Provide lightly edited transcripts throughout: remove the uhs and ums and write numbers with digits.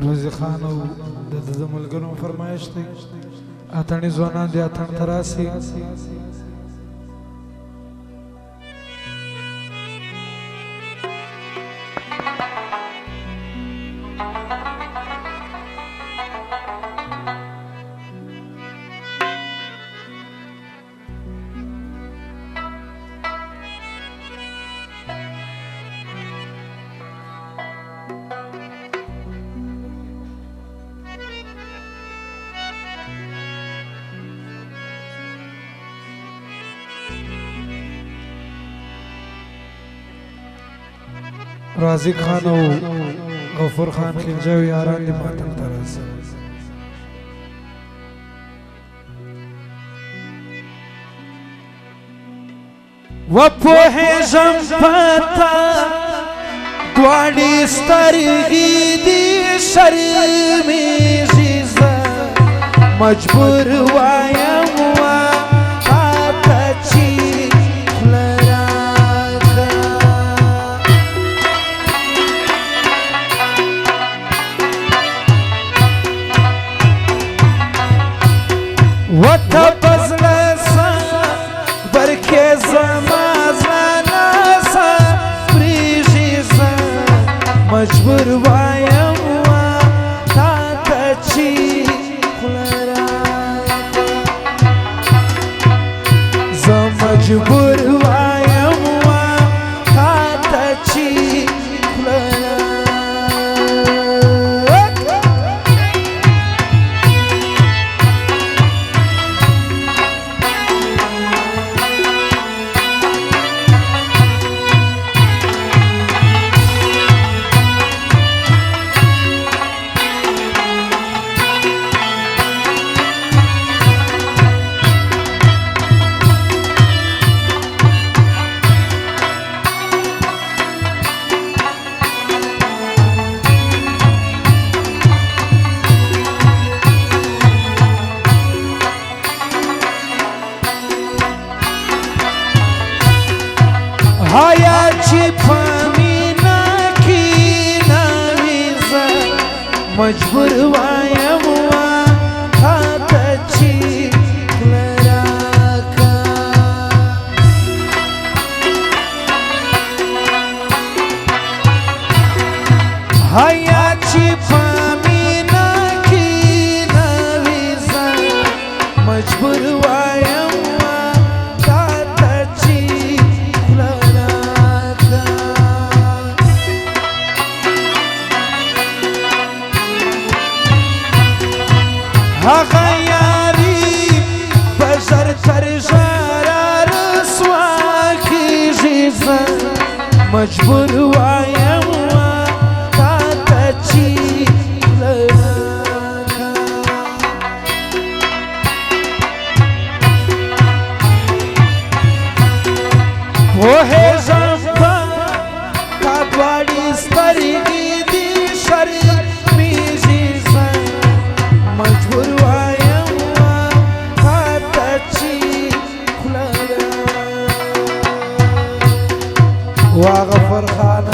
روزي خان او د ملګرو فرمایش دی اتڼي ځوانان دي اتڼ تراسي رازق خان او غفور خان خلجاوي یاران دي ماتم تراسي وپوهیږم پتا دواړي سترګې دي شرمېږي زه مجبور وایم وته پزله برکې زما زړه پرېږي زه مجبور وایم تا ته چې خوله راکړه زه مجبور وایم تا ته چې خوله هایا چې په مینا کې نه وي زه مجبور وایم تا ته چې خوله راکړه هایا چې په مینا کې نه وي زه مجبور وایم هغه یاري بشر تر ژړا رسوا کېږي زه مجبور وایم تا ته چې خوله راکړه پوهېږم په تا دواړي سترګې دي شرمېږي زه مجبور وایم تا ته چې خوله راکړه وا غفور خان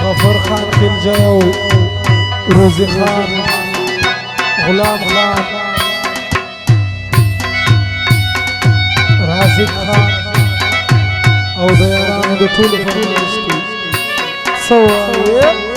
غفور خان خلجاوي روزي خان غلام خان رازق خان او د یارانو د ټولو فرمایش دي څه وایې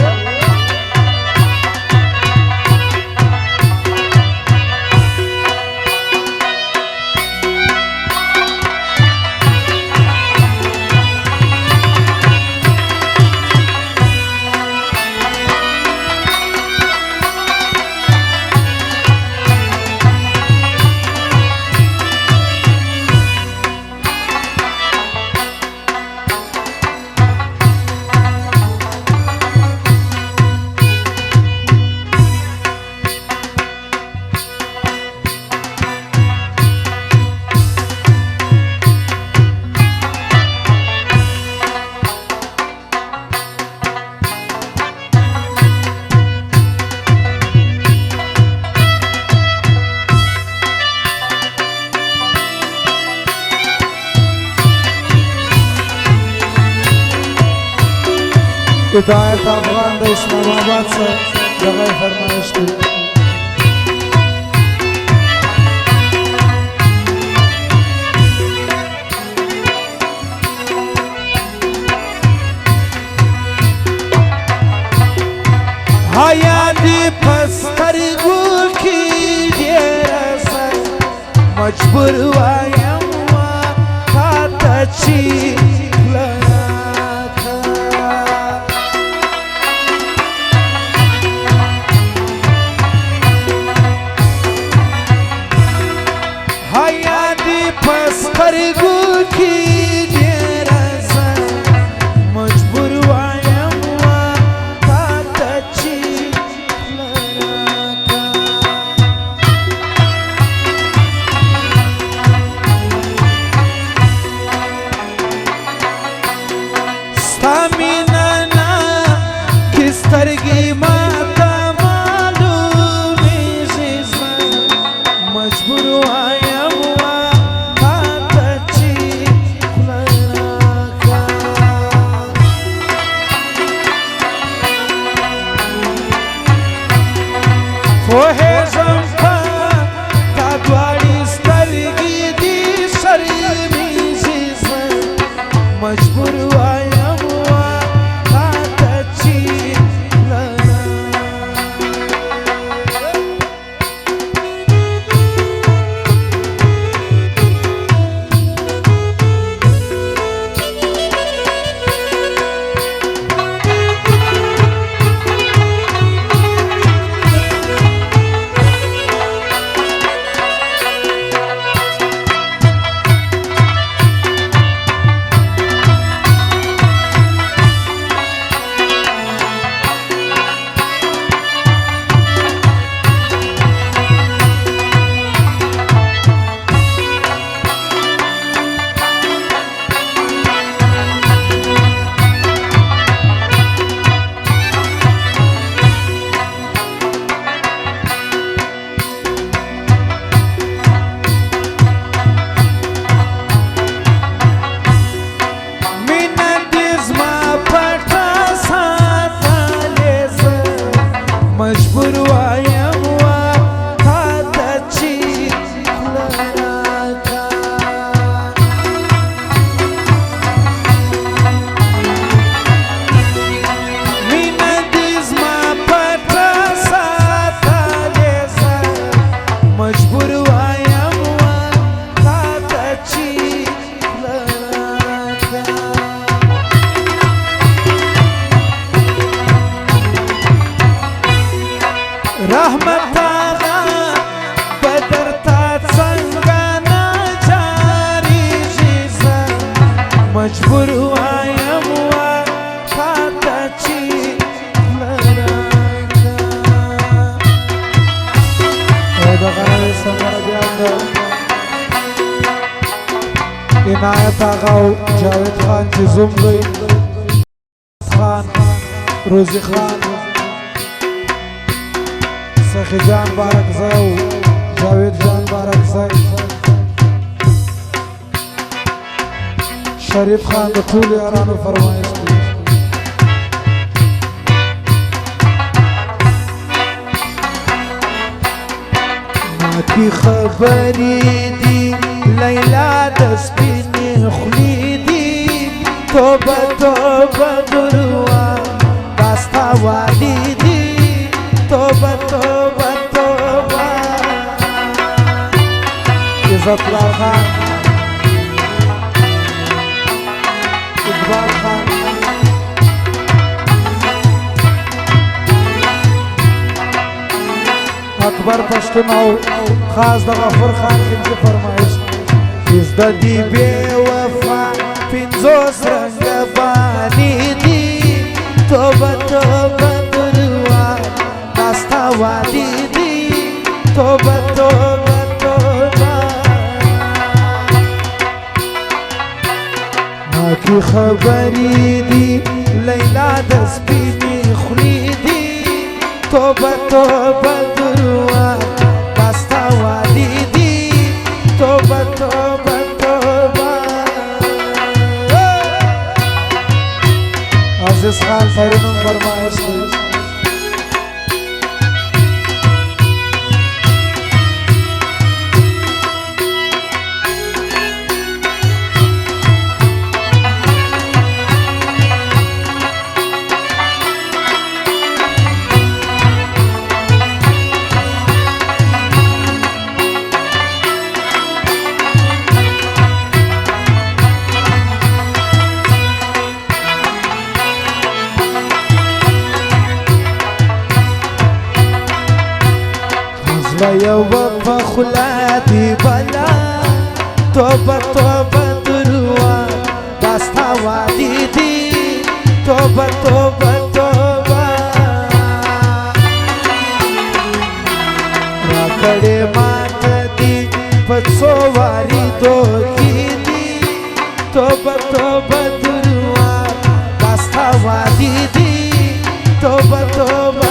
हिदायत अफगान द इस्लामाबाद से जगह फरमाइश थी। हयाती पस्तर गुखी जेरसा मजबूर वायम्मा कातची लनाथा हयाती पस्तर गुखी जेरसा मजबूर वायम्मा कातची Staminana kistargi mata malumi jisa majbur ayam wa katachi khulanaka fohe zampa kadwadi stargi di sharmi jisa majbur ayam रहमतागा बदरता संगना जारी जिसा मजबूर आयम वा खाताची लराका दगावे समर बियांदा इनायत आगा जावेद खान की जुमगई खान रोजी खान सखी जान बारक जाओ जावेद जान बारक जाए शरीफ खान द फूल यारानो फरमाइश की खबरी दी लैला दस्पिनी खुलीदी तोबा तोबा गुरुआ दास्ता वालीदी तोबा तोबा तोबा इज़्ज़तला खान इकबाल खान अकबर पश्तुनाओ खास द गफूर खान की फरमाइश इस दी बेवफा पिंजोस रंग बानी दी तोबा तोबा गुरुआ दास्ता वाली दी तोबा तोबा तोबा की खबरी दी लैला दस्पिनी खुलीदी तोबा तोबा गुरुआ दास्ता वाली दी तोबा तोबा तोबा आसिस खान फरनम फरमाइश يوم خلاتي بلا توبة توبة دروا داستا واديدي توبة توبة توبة راكڑے مات دی پچو واری دو کی دی توبة توبة دروا داستا واديدي توبة توبة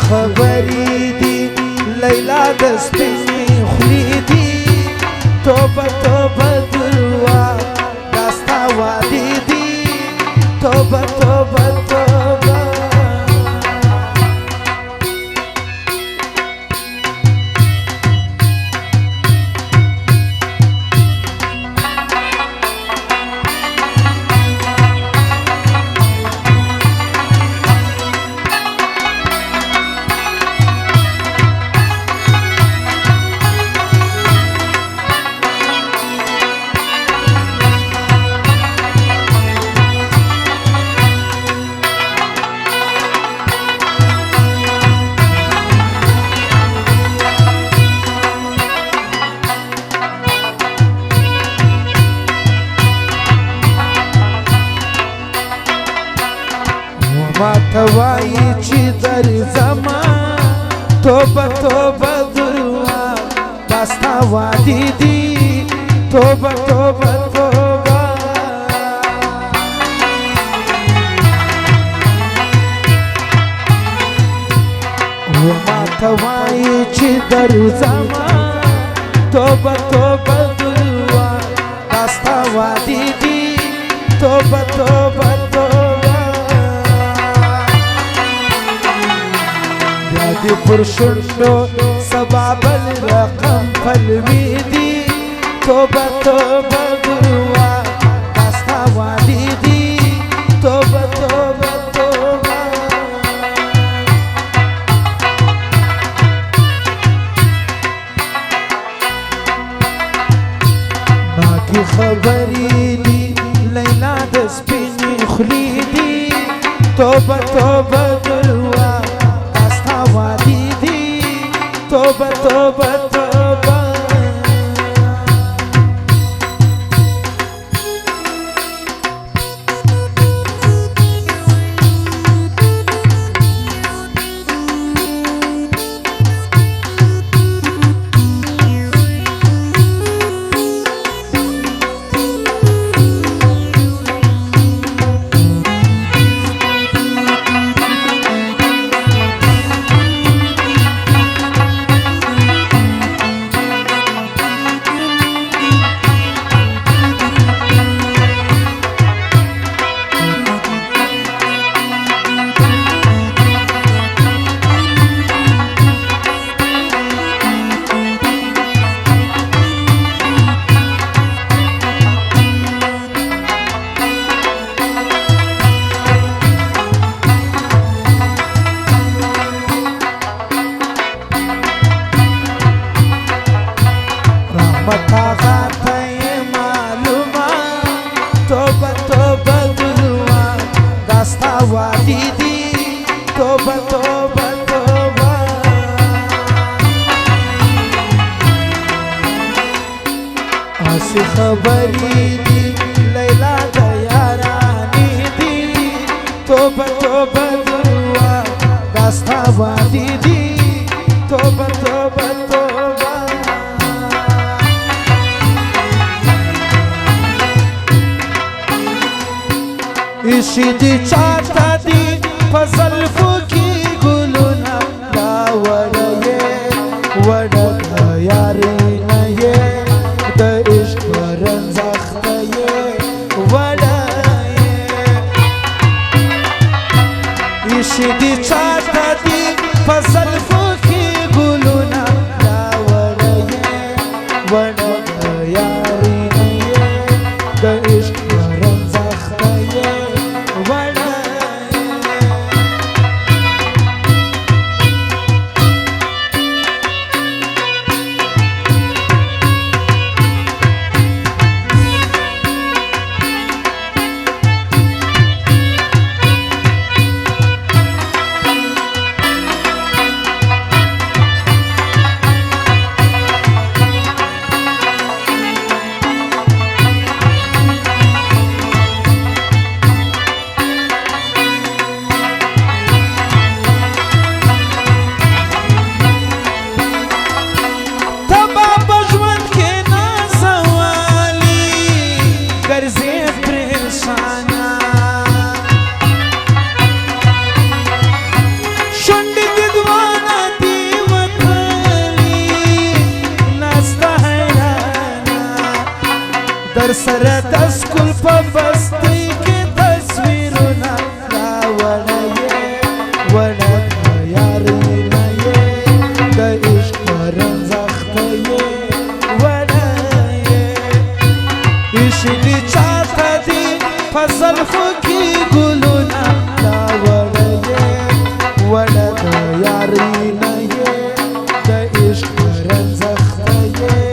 خبری دی لیلا دسپینی خلی دی توبه توبه دروا داستا وادی دی توبه توبه توبه ماتوائی چی در زمان توبه توبه دروا داستا وادی دی توبه توبه توبه ماتوائی چی در زمان توبه توبه دروا داستا وادی دی توبه توبه توبه دی پرشنو سباب الرقم فالميدي توبة توبة دروا داستا وادي دي توبة توبة توبة ماكي خبري دي ليلى دسبيني خليدي توبة توبة دروا وادي دي توبة توبة توبة وادي دي توبة توبة توبة آسي خبري دي ليلى دياراني دي توبة توبة دروا داستا وادي دي توبة توبة توبة इसी दी चाहता दी फसल फुकी गुलुना दावरे वड़ यार नये द इश्क रंजा در سره د سکول په بستۍ کې تصویرونه راوړه یې وړه د یارۍ نه یې د عشق رنځخته یې وړه یې ایښي دي چاته دي په زلفو کې ګلونه راوړه یې وړه د یارۍ نه یې د عشق رنځخته یې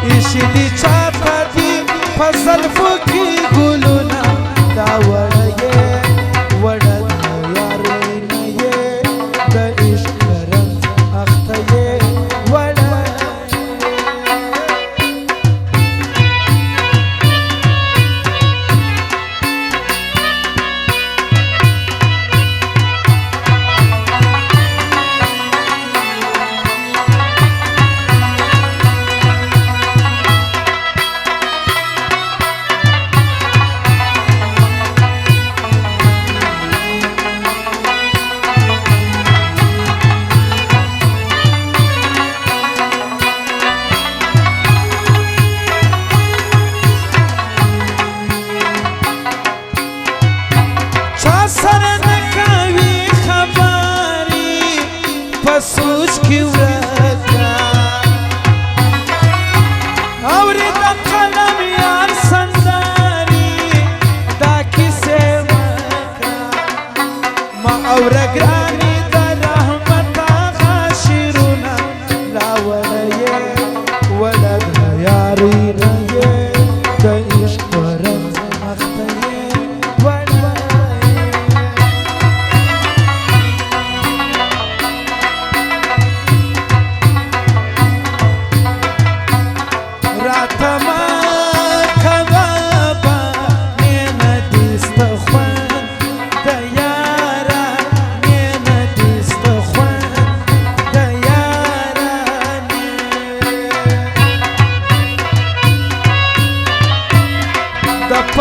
ایښي دي چاته دي په زلفو کې ګلونه راوړه یې وړه د یارۍ نه یې د عشق رنځ اخته یې وړه یې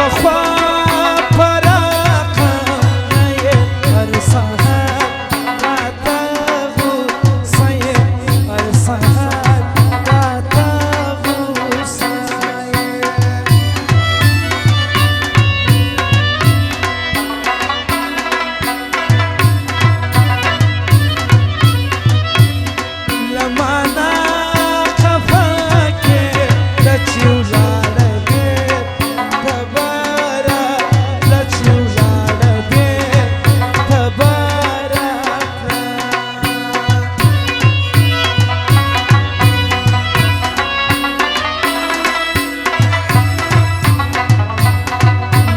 پخوا پراقه یې هر سهار راته غوسه یې هر سهار راته غوسه یې له مانه خفه کېده چې ولاړه بېرته به راتله چې ولاړه بېرته به راتله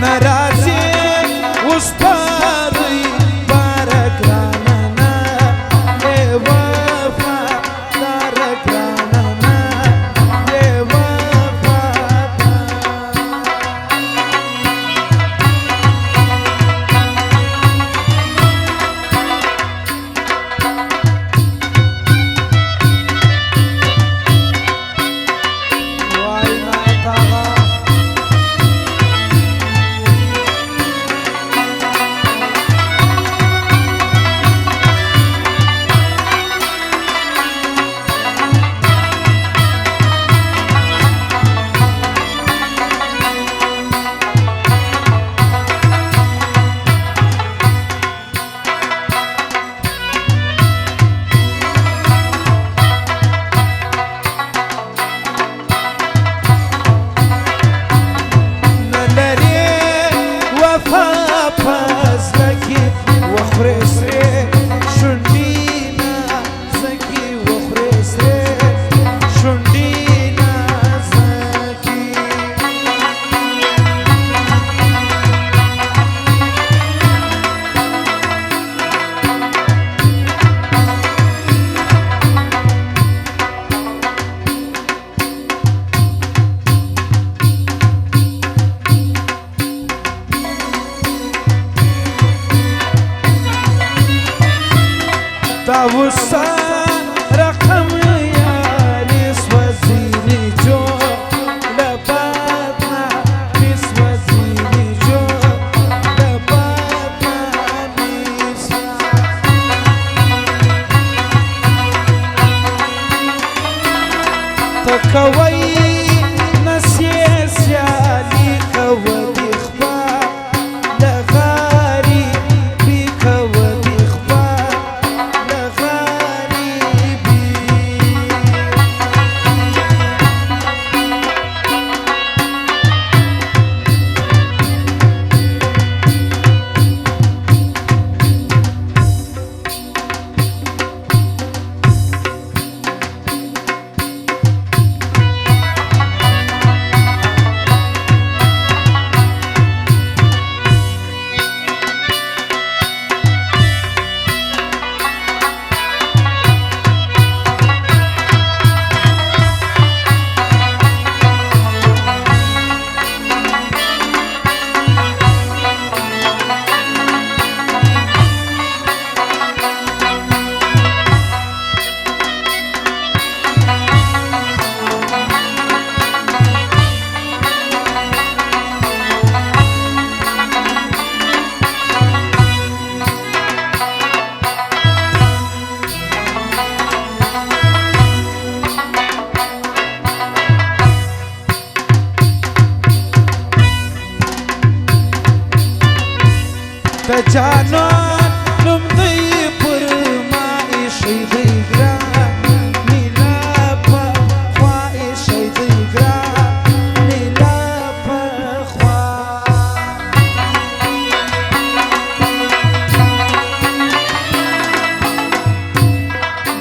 نه راځې اوس پرې باره ګرانه نه ای وفاداره ګرانه نه ای وفاداره وای نایت آغا نه لرې وفا په زړه کې وخورې سرې شونډې نازکې وخورې سرې شونډې نازکې دا اوس رقم یاري سوځېږي جوړ له باد نامې سوځېږي جوړ له باد نامې ته کوئ نسیې سیالي کوه دې خپل له غریبي کوه دې خپل له غریبي د جانان نوم دی پر ما ایښی دی ګران میلا پخوا ایښی دی ګران میلا پخوا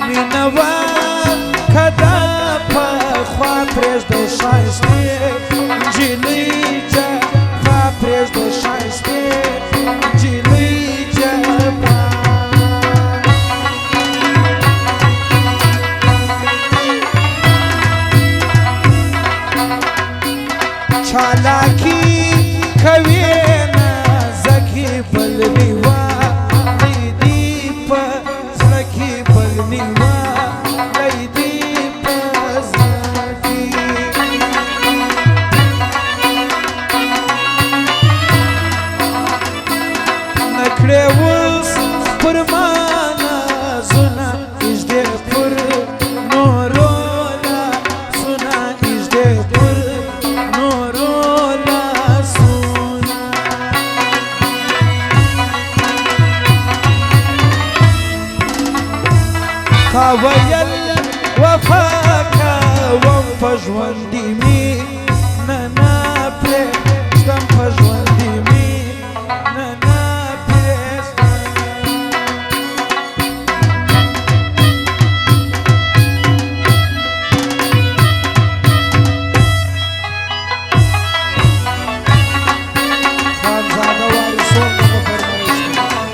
مینه وه که دا پخوا پرېږده ښایستې نجلۍ جفا پرېږده ښایستې نجلۍ جفا چالاکي کوي نازکې بل مې وایي دې په زړه کې بل مې وایي دې په زړه کې ژوند می نه نه پرېږدم په ژوند می نه نه پرېږدم خانزاده وارثون دغه فرمایش دی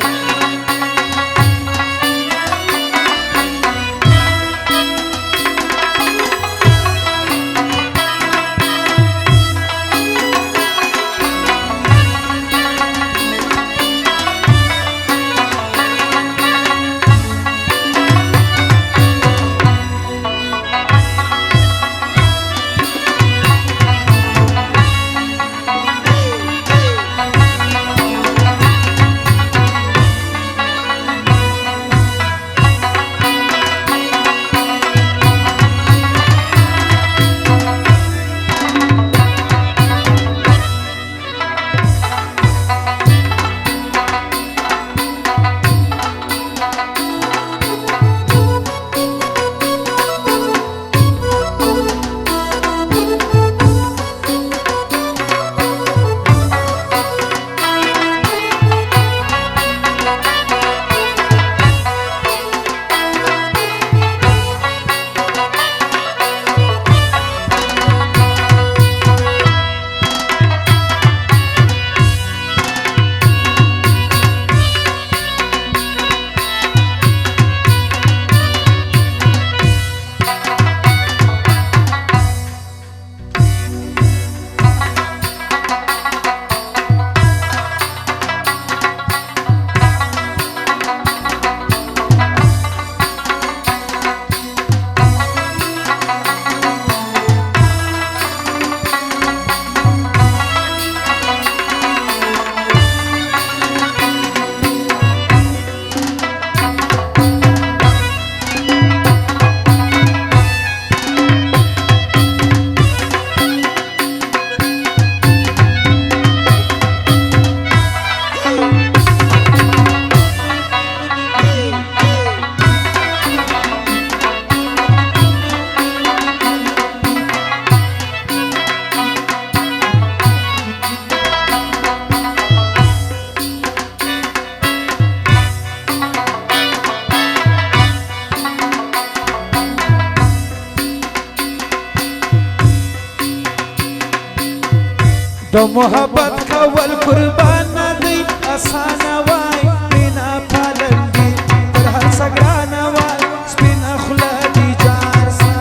د محبت کول قربان نه دی اسانه وای مینا پالل دي تر هر څه ګرانه وای سپینه خوله دي جار سه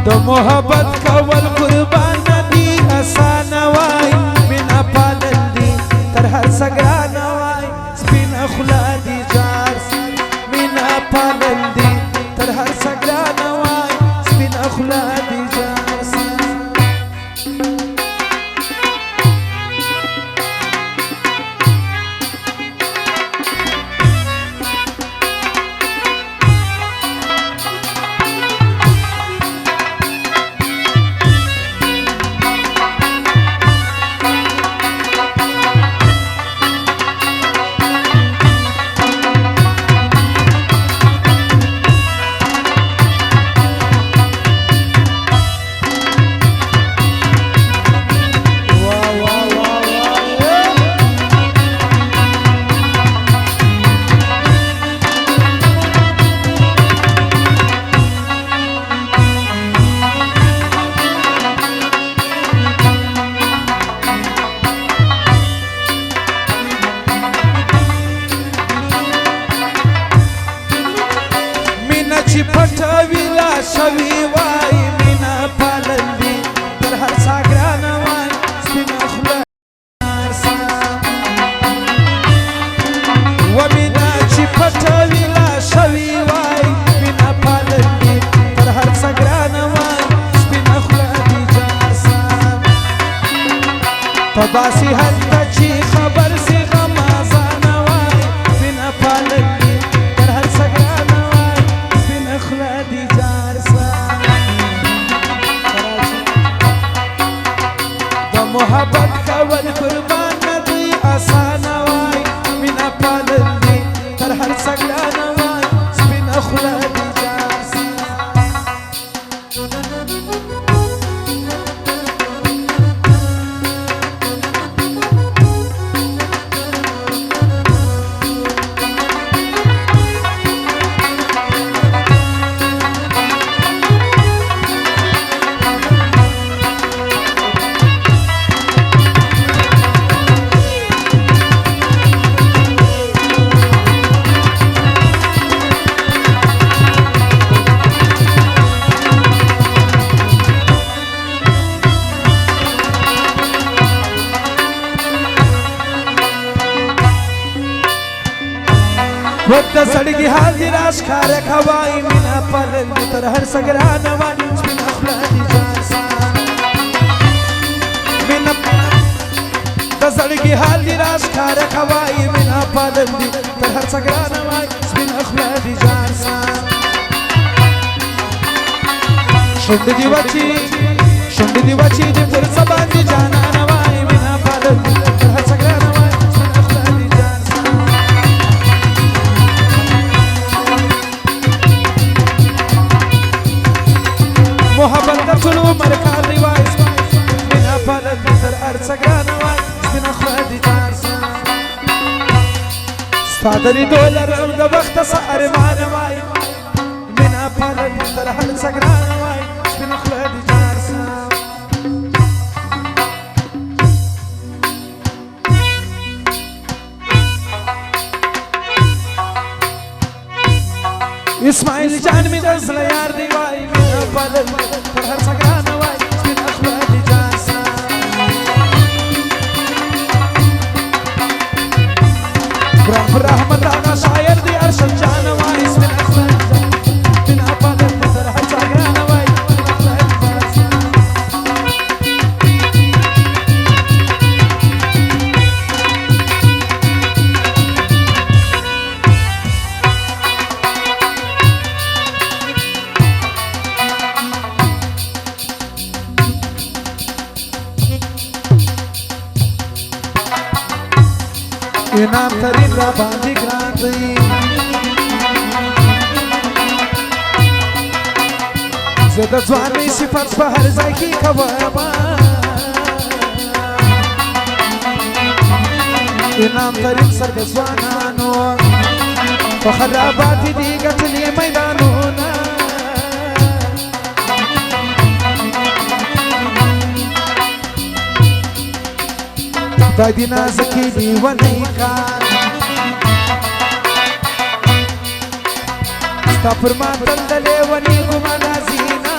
د محبت کول قربان نه دی اسانه وای مینا پالل دي تر هر څه ګرانه وای سپینه خوله دي جار سه مینا پالل دي تر هر څه ګرانه وای سپینه خوله دي جار سه چې پټه ویلا شوي وای مینا پالل دي تر هر څه ګرانه وای سپینه خوله و مینا چې پټه ویلا شوي وای مینا پالل دي تر هر څه ګرانه وای سپینه خوله دي جار سه په داسې حال ته چې خبر سي غمازانه وای مینا پالل دي تر هر څه ګرانه وای سپینه خوله دي جار سه د محبت کول قربان نه دی اسانه وای مینا پالل دي سګرانه وای سپینه خوله دې جار سي وقت سړګي حاضر اشکار کوي مینا پرل تر هر سګران وای سپین اخلاق جان مینا د سړګي حاضر اشکار کوي مینا پرل تر هر سګران وای سپین اخلاق جان شوند دی وچی د پر سبان دي جانان وای مینا پرل تر هر سګران وای محبت در ټول عمر کار دی وای مینا پالل تر ارڅ ګرانه وای سپینه خوله دې جار ستا د لیدو لرم د وخته څه ارمان وای مینا پالل تر ارڅ ګرانه وای سپینه خوله دې جار اسماعیل جان می د زړه یار دی وای مینا پالل تر هر څه ګرانه وای سپینه خوله دې جار ګران پر رحمت هغه شاعر دی ارشد جان وای سپینه خوله مینا پالل تر هر څه ګرانه وای انعام ترین را باندې ګران دی زه د ځوانۍ صفت په هر ځای کې کوم انعام ترین سر د ځوانانو په خرابات دي ګټلې میدانونه خدای دې نازکې دې ونې کار ستا پر ما تل د لیونې ګمانه زینه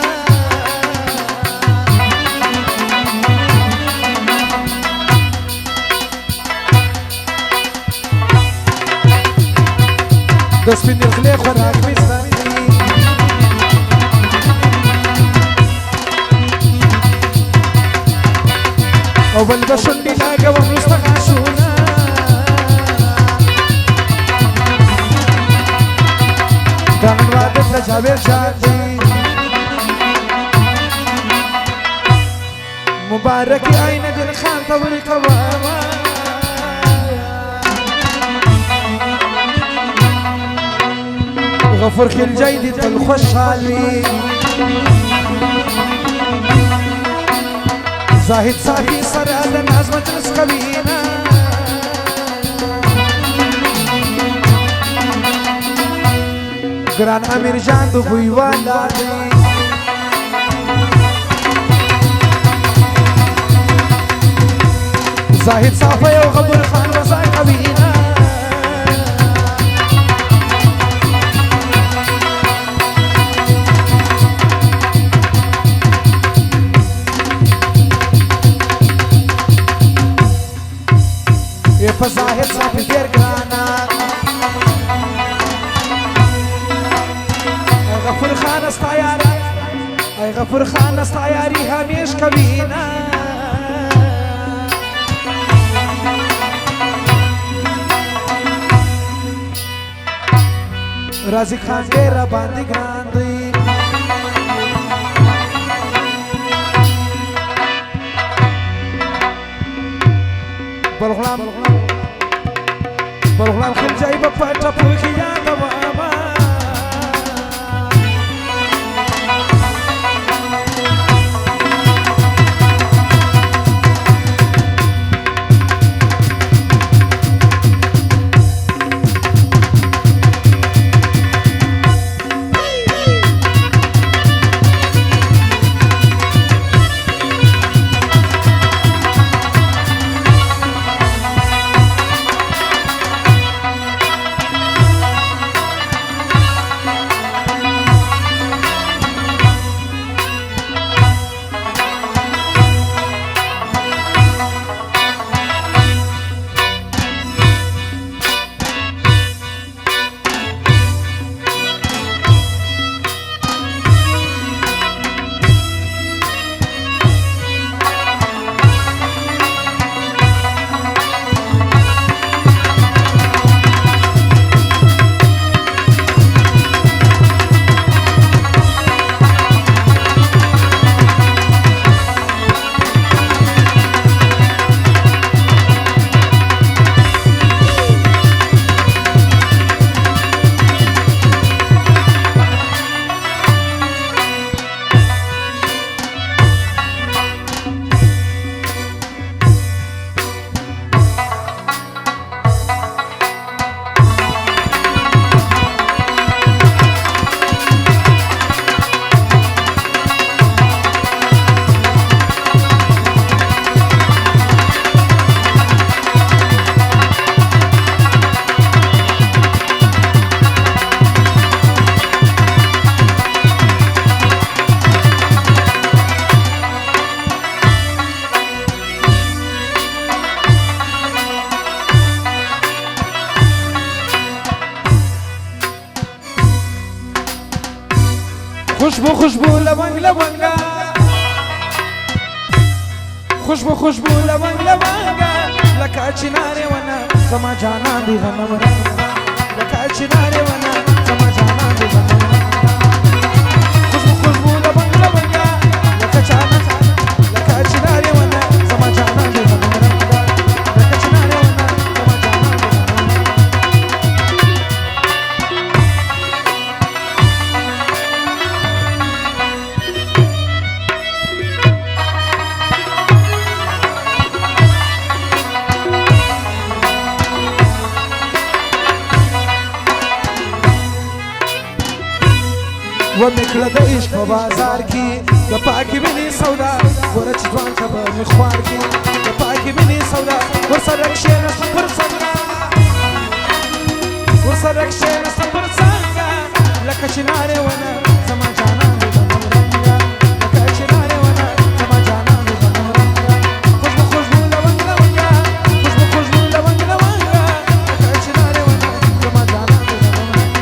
د سپینې خولې خوراک مې ستا دی او بل د شونډې لګوم وروسته غاښونه دا نن واده د جاوید جان دی مبارکي عین دل خان ته ورکوه غفور خلجی دی تل خوشحال وي زاهد صافي سره د ناز مجلس کوینه ګران امیر جان د بوی والا دی زاهد صافي او غبر خان وزای کوینه په زاهد صافي ډېر ګرانه غفور خان ستا یاري غفور خان ستا یاري همیش کوینه رازق خان ډېر باندې ګران دی بلغلام بلغلان خلجاي بفاتا بوكي يا دواما خوشبو خوشبو لونگ لونگا خوشبو خوشبو لونگ لونگا لکا چناره ونا زما جانان دی غنم رنگا لکا چناره ونا زما جانان دی غنم رنگا خوشبو خوشبو لونگ لونگا لکا چناره ونا زما جانان دی غنم رنگا لکا چناره ونا زما جانان دی غنم ومکړه د عشق په بازار کې د پاکي مینې سودا ګوره چې ځوان ته به مې خوار کې د پاکي مینې سودا ورسره کښېنسته پر څنګه ورسره کښېنسته پر څنګه لکه چنارې ونه زما جانان دی غنم رنګه لکه چنارې ونه زما جانان دی غنم رنګه خوشبو خوشبو لونګ لونګه خوشبو خوشبو لونګ لونګه لکه چنارې ونه زما جانان دی غنم رنګه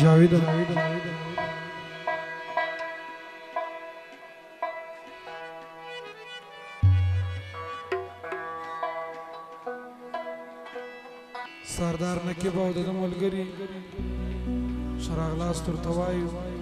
جاوید سردار نقیب او د ملګری شراغلاس تر توایو